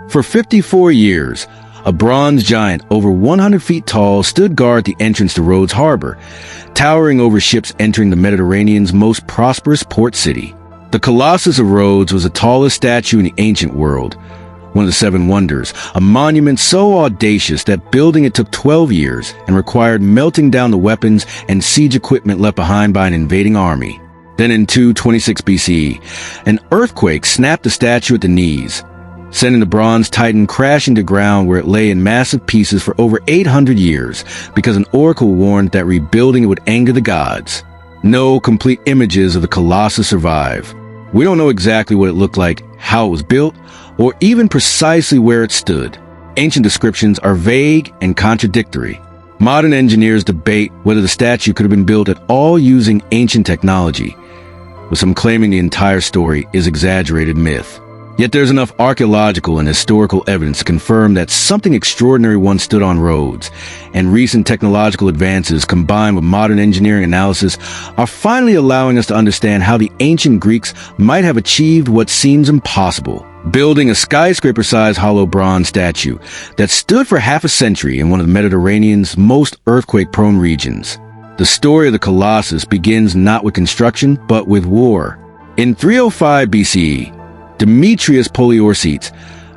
For 54 years, a bronze giant over 100 feet tall stood guard at the entrance to Rhodes Harbor, towering over ships entering the Mediterranean's most prosperous port city. The Colossus of Rhodes was the tallest statue in the ancient world, one of the seven wonders, a monument so audacious that building it took 12 years and required melting down the weapons and siege equipment left behind by an invading army. Then in 226 BCE, an earthquake snapped the statue at the knees, sending the bronze titan crashing to ground where it lay in massive pieces for over 800 years because an oracle warned that rebuilding it would anger the gods. No complete images of the Colossus survive. We don't know exactly what it looked like, how it was built, or even precisely where it stood. Ancient descriptions are vague and contradictory. Modern engineers debate whether the statue could have been built at all using ancient technology, with some claiming the entire story is exaggerated myth. Yet there's enough archaeological and historical evidence to confirm that something extraordinary once stood on Rhodes, and recent technological advances combined with modern engineering analysis are finally allowing us to understand how the ancient Greeks might have achieved what seems impossible, building a skyscraper-sized hollow bronze statue that stood for half a century in one of the Mediterranean's most earthquake-prone regions. The story of the Colossus begins not with construction, but with war. In 305 BCE, Demetrius Poliorcetes,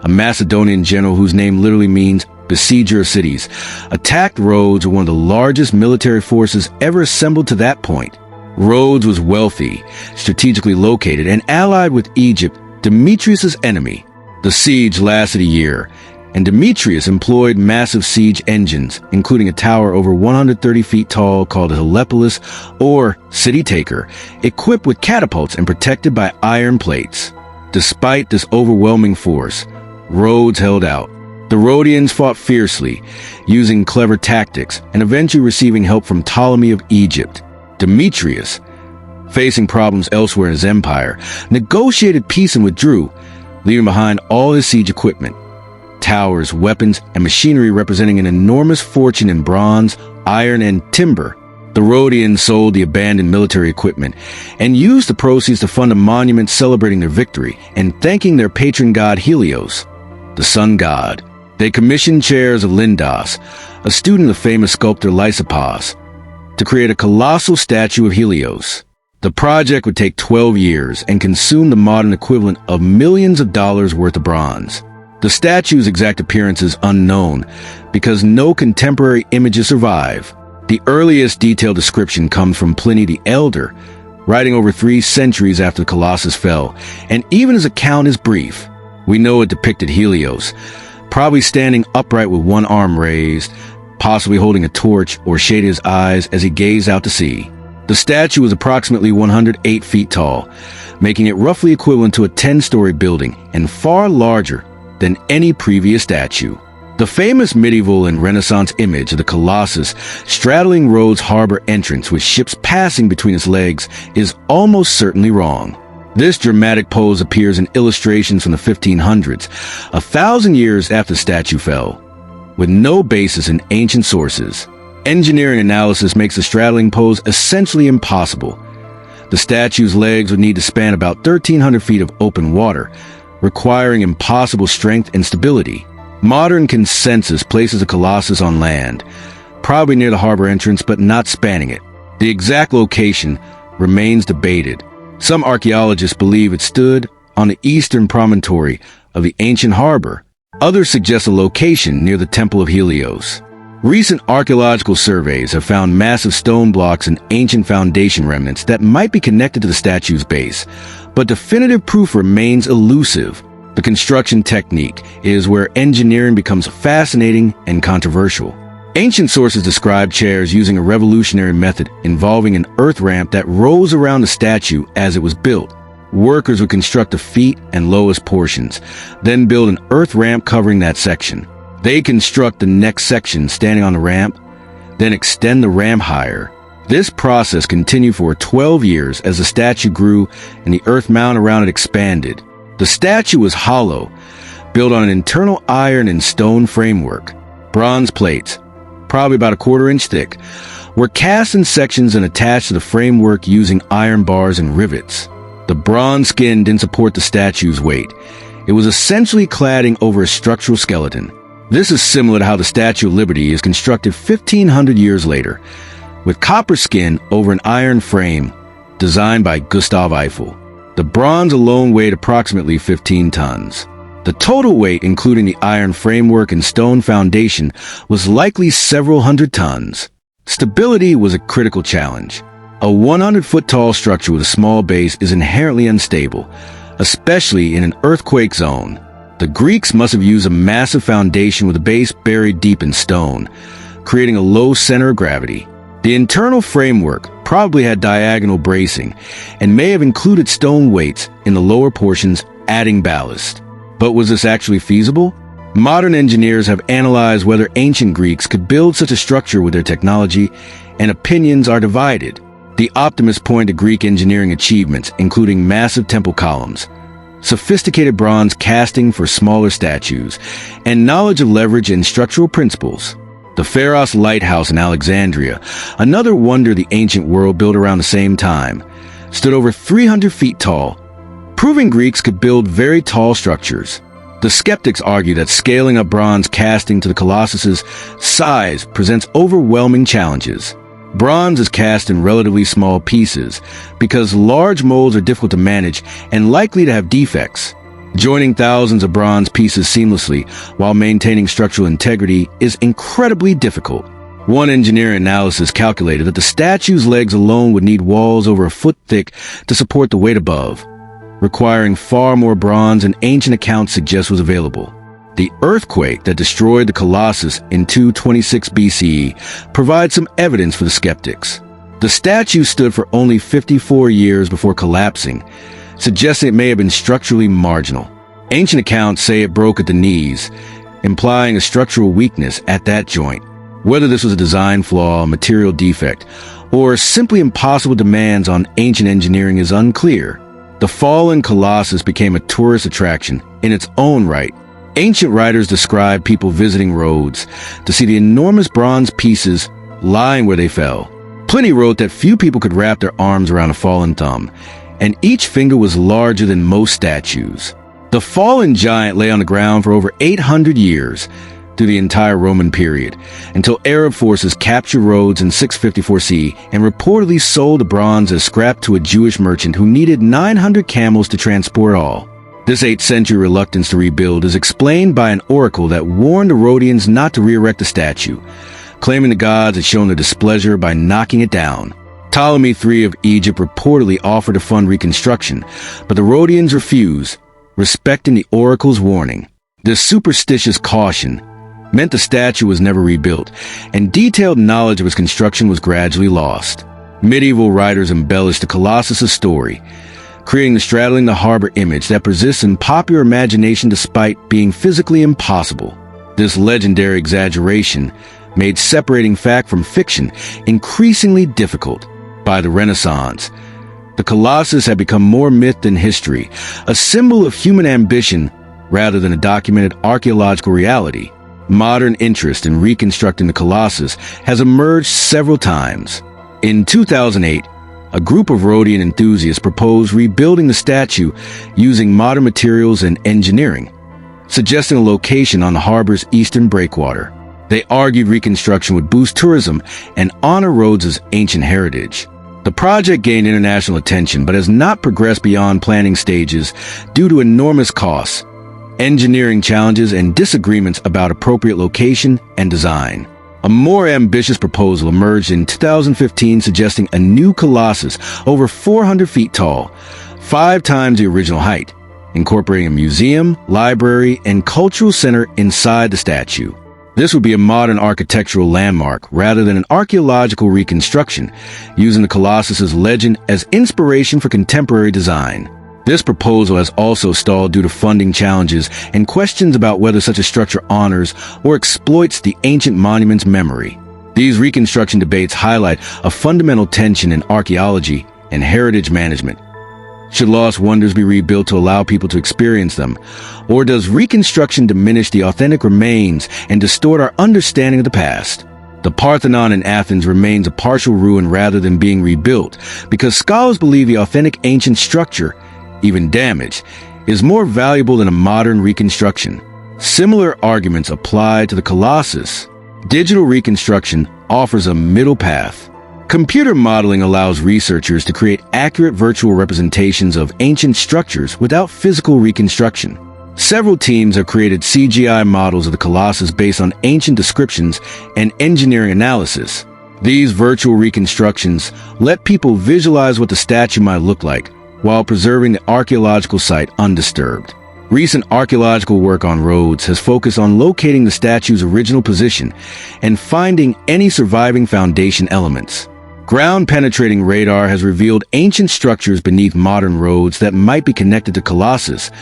a Macedonian general whose name literally means besieger of cities, attacked Rhodes with one of the largest military forces ever assembled to that point. Rhodes was wealthy, strategically located, and allied with Egypt, Demetrius's enemy. The siege lasted a year, and Demetrius employed massive siege engines, including a tower over 130 feet tall called a Helios, or city taker, equipped with catapults and protected by iron plates. Despite this overwhelming force, Rhodes held out. The Rhodians fought fiercely, using clever tactics, and eventually receiving help from Ptolemy of Egypt. Demetrius, facing problems elsewhere in his empire, negotiated peace and withdrew, leaving behind all his siege equipment, towers, weapons, and machinery representing an enormous fortune in bronze, iron, and timber. The Rhodians sold the abandoned military equipment and used the proceeds to fund a monument celebrating their victory and thanking their patron god Helios, the sun god. They commissioned chairs of Lindos, a student of famous sculptor Lysippos, to create a colossal statue of Helios. The project would take 12 years and consume the modern equivalent of millions of dollars worth of bronze. The statue's exact appearance is unknown because no contemporary images survive. The earliest detailed description comes from Pliny the Elder, writing over 3 centuries after the Colossus fell, and even his account is brief. We know it depicted Helios, probably standing upright with one arm raised, possibly holding a torch or shading his eyes as he gazed out to sea. The statue was approximately 108 feet tall, making it roughly equivalent to a 10-story building and far larger than any previous statue. The famous medieval and Renaissance image of the Colossus straddling Rhodes Harbor entrance with ships passing between its legs is almost certainly wrong. This dramatic pose appears in illustrations from the 1500s, 1,000 years after the statue fell, with no basis in ancient sources. Engineering analysis makes the straddling pose essentially impossible. The statue's legs would need to span about 1,300 feet of open water, requiring impossible strength and stability. Modern consensus places the Colossus on land, probably near the harbor entrance but not spanning it. The exact location remains debated. Some archaeologists believe it stood on the eastern promontory of the ancient harbor. Others suggest a location near the Temple of Helios. Recent archaeological surveys have found massive stone blocks and ancient foundation remnants that might be connected to the statue's base, but definitive proof remains elusive. The construction technique is where engineering becomes fascinating and controversial. Ancient sources describe chairs using a revolutionary method involving an earth ramp that rose around the statue as it was built. Workers would construct the feet and lowest portions, then build an earth ramp covering that section. They construct the next section standing on the ramp, then extend the ramp higher. This process continued for 12 years as the statue grew and the earth mound around it expanded. The statue was hollow, built on an internal iron and stone framework. Bronze plates, probably about 1/4 inch thick, were cast in sections and attached to the framework using iron bars and rivets. The bronze skin didn't support the statue's weight, It was essentially cladding over a structural skeleton. This is similar to how the Statue of Liberty is constructed 1,500 years later, with copper skin over an iron frame designed by Gustav Eiffel. The bronze alone weighed approximately 15 tons. The total weight, including the iron framework and stone foundation, was likely several hundred tons. Stability was a critical challenge. A 100-foot-tall structure with a small base is inherently unstable, especially in an earthquake zone. The Greeks must have used a massive foundation with a base buried deep in stone, creating a low center of gravity. The internal framework probably had diagonal bracing and may have included stone weights in the lower portions, adding ballast. But was this actually feasible? Modern engineers have analyzed whether ancient Greeks could build such a structure with their technology, and opinions are divided. The optimists point to Greek engineering achievements, including massive temple columns, sophisticated bronze casting for smaller statues, and knowledge of leverage and structural principles. The Pharos Lighthouse in Alexandria, another wonder of the ancient world built around the same time, stood over 300 feet tall, proving Greeks could build very tall structures. The skeptics argue that scaling up bronze casting to the Colossus's size presents overwhelming challenges. Bronze is cast in relatively small pieces because large molds are difficult to manage and likely to have defects. Joining thousands of bronze pieces seamlessly while maintaining structural integrity is incredibly difficult. One engineering analysis calculated that the statue's legs alone would need walls over a foot thick to support the weight above, requiring far more bronze than ancient accounts suggest was available. The earthquake that destroyed the Colossus in 226 BCE provides some evidence for the skeptics. The statue stood for only 54 years before collapsing, suggesting it may have been structurally marginal. Ancient accounts say it broke at the knees, implying a structural weakness at that joint. Whether this was a design flaw, a material defect, or simply impossible demands on ancient engineering is unclear. The fallen Colossus became a tourist attraction in its own right. Ancient writers describe people visiting Rhodes to see the enormous bronze pieces lying where they fell. Pliny wrote that few people could wrap their arms around a fallen thumb, and each finger was larger than most statues. The fallen giant lay on the ground for over 800 years, through the entire Roman period, until Arab forces captured Rhodes in 654 CE and reportedly sold the bronze as scrap to a Jewish merchant who needed 900 camels to transport all. This 8th century reluctance to rebuild is explained by an oracle that warned the Rhodians not to re-erect the statue, claiming the gods had shown their displeasure by knocking it down. Ptolemy III of Egypt reportedly offered to fund reconstruction, but the Rhodians refused, respecting the oracle's warning. This superstitious caution meant the statue was never rebuilt, and detailed knowledge of its construction was gradually lost. Medieval writers embellished the Colossus' story, creating the straddling-the-harbor image that persists in popular imagination despite being physically impossible. This legendary exaggeration made separating fact from fiction increasingly difficult. By the Renaissance, the Colossus had become more myth than history, a symbol of human ambition rather than a documented archaeological reality. Modern interest in reconstructing the Colossus has emerged several times. In 2008, a group of Rhodian enthusiasts proposed rebuilding the statue using modern materials and engineering, suggesting a location on the harbor's eastern breakwater. They argued reconstruction would boost tourism and honor Rhodes' ancient heritage. The project gained international attention but has not progressed beyond planning stages due to enormous costs, engineering challenges, and disagreements about appropriate location and design. A more ambitious proposal emerged in 2015 suggesting a new Colossus over 400 feet tall, 5 times the original height, incorporating a museum, library, and cultural center inside the statue. This would be a modern architectural landmark rather than an archaeological reconstruction, using the Colossus' legend as inspiration for contemporary design. This proposal has also stalled due to funding challenges and questions about whether such a structure honors or exploits the ancient monument's memory. These reconstruction debates highlight a fundamental tension in archaeology and heritage management. Should lost wonders be rebuilt to allow people to experience them? Or does reconstruction diminish the authentic remains and distort our understanding of the past? The Parthenon in Athens remains a partial ruin rather than being rebuilt because scholars believe the authentic ancient structure, even damaged, is more valuable than a modern reconstruction. Similar arguments apply to the Colossus. Digital reconstruction offers a middle path. Computer modeling allows researchers to create accurate virtual representations of ancient structures without physical reconstruction. Several teams have created CGI models of the Colossus based on ancient descriptions and engineering analysis. These virtual reconstructions let people visualize what the statue might look like while preserving the archaeological site undisturbed. Recent archaeological work on Rhodes has focused on locating the statue's original position and finding any surviving foundation elements. Ground-penetrating radar has revealed ancient structures beneath modern Rhodes that might be connected to Colossus,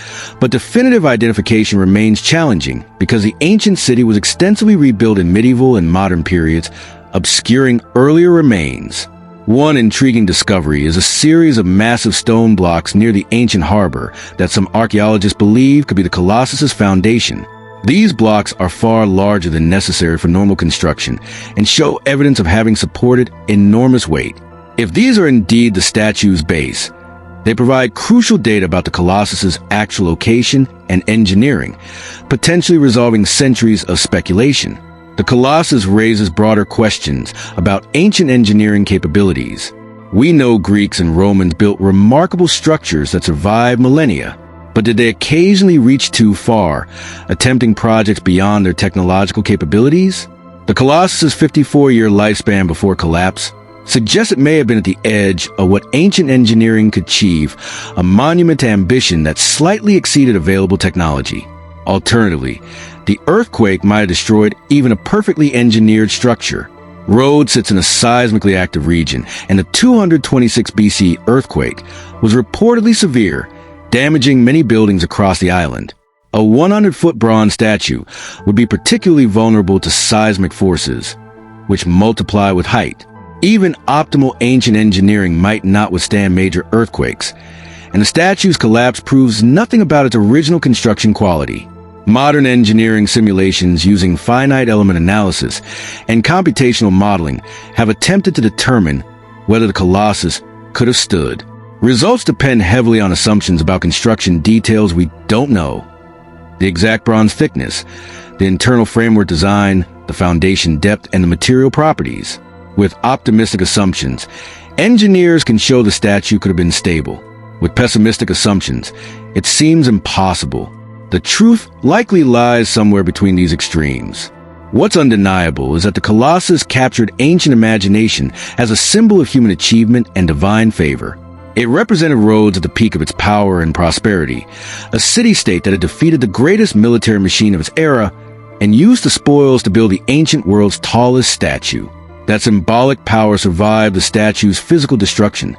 but definitive identification remains challenging because the ancient city was extensively rebuilt in medieval and modern periods, obscuring earlier remains. One intriguing discovery is a series of massive stone blocks near the ancient harbor that some archaeologists believe could be the Colossus's foundation. These blocks are far larger than necessary for normal construction and show evidence of having supported enormous weight. If these are indeed the statue's base, they provide crucial data about the Colossus's actual location and engineering, potentially resolving centuries of speculation. The Colossus raises broader questions about ancient engineering capabilities. We know Greeks and Romans built remarkable structures that survived millennia, but did they occasionally reach too far, attempting projects beyond their technological capabilities? The Colossus's 54-year lifespan before collapse suggests it may have been at the edge of what ancient engineering could achieve, a monument to ambition that slightly exceeded available technology. Alternatively, the earthquake might have destroyed even a perfectly engineered structure. Rhodes sits in a seismically active region, and the 226 BC earthquake was reportedly severe, damaging many buildings across the island. A 100-foot bronze statue would be particularly vulnerable to seismic forces, which multiply with height. Even optimal ancient engineering might not withstand major earthquakes, and the statue's collapse proves nothing about its original construction quality. Modern engineering simulations using finite element analysis and computational modeling have attempted to determine whether the Colossus could have stood. Results depend heavily on assumptions about construction details we don't know. The exact bronze thickness, the internal framework design, the foundation depth, and the material properties. With optimistic assumptions, engineers can show the statue could have been stable. With pessimistic assumptions, it seems impossible. The truth likely lies somewhere between these extremes. What's undeniable is that the Colossus captured ancient imagination as a symbol of human achievement and divine favor. It represented Rhodes at the peak of its power and prosperity, a city-state that had defeated the greatest military machine of its era and used the spoils to build the ancient world's tallest statue. That symbolic power survived the statue's physical destruction,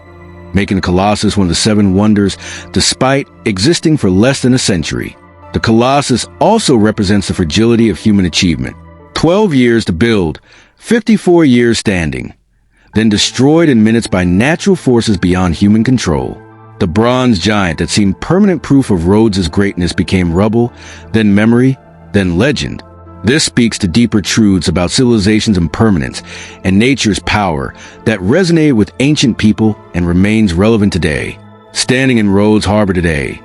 making the Colossus one of the seven wonders despite existing for less than a century. The Colossus also represents the fragility of human achievement. 12 years to build, 54 years standing, then destroyed in minutes by natural forces beyond human control. The bronze giant that seemed permanent proof of Rhodes' greatness became rubble, then memory, then legend. This speaks to deeper truths about civilization's impermanence and nature's power that resonated with ancient people and remains relevant today. Standing in Rhodes Harbor today,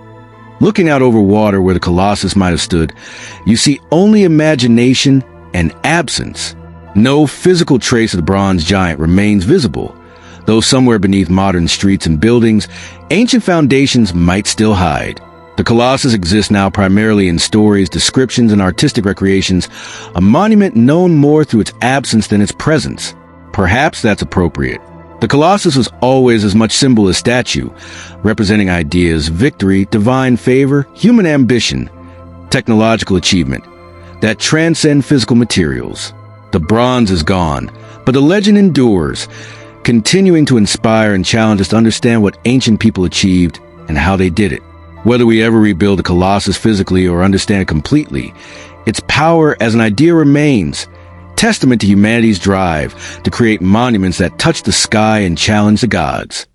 looking out over water where the Colossus might have stood, you see only imagination and absence. No physical trace of the bronze giant remains visible, though somewhere beneath modern streets and buildings, ancient foundations might still hide. The Colossus exists now primarily in stories, descriptions, and artistic recreations, a monument known more through its absence than its presence. Perhaps that's appropriate. The Colossus was always as much symbol as statue, representing ideas, victory, divine favor, human ambition, technological achievement that transcend physical materials. The bronze is gone, but the legend endures, continuing to inspire and challenge us to understand what ancient people achieved and how they did it. Whether we ever rebuild the Colossus physically or understand it completely, its power as an idea remains, testament to humanity's drive to create monuments that touch the sky and challenge the gods.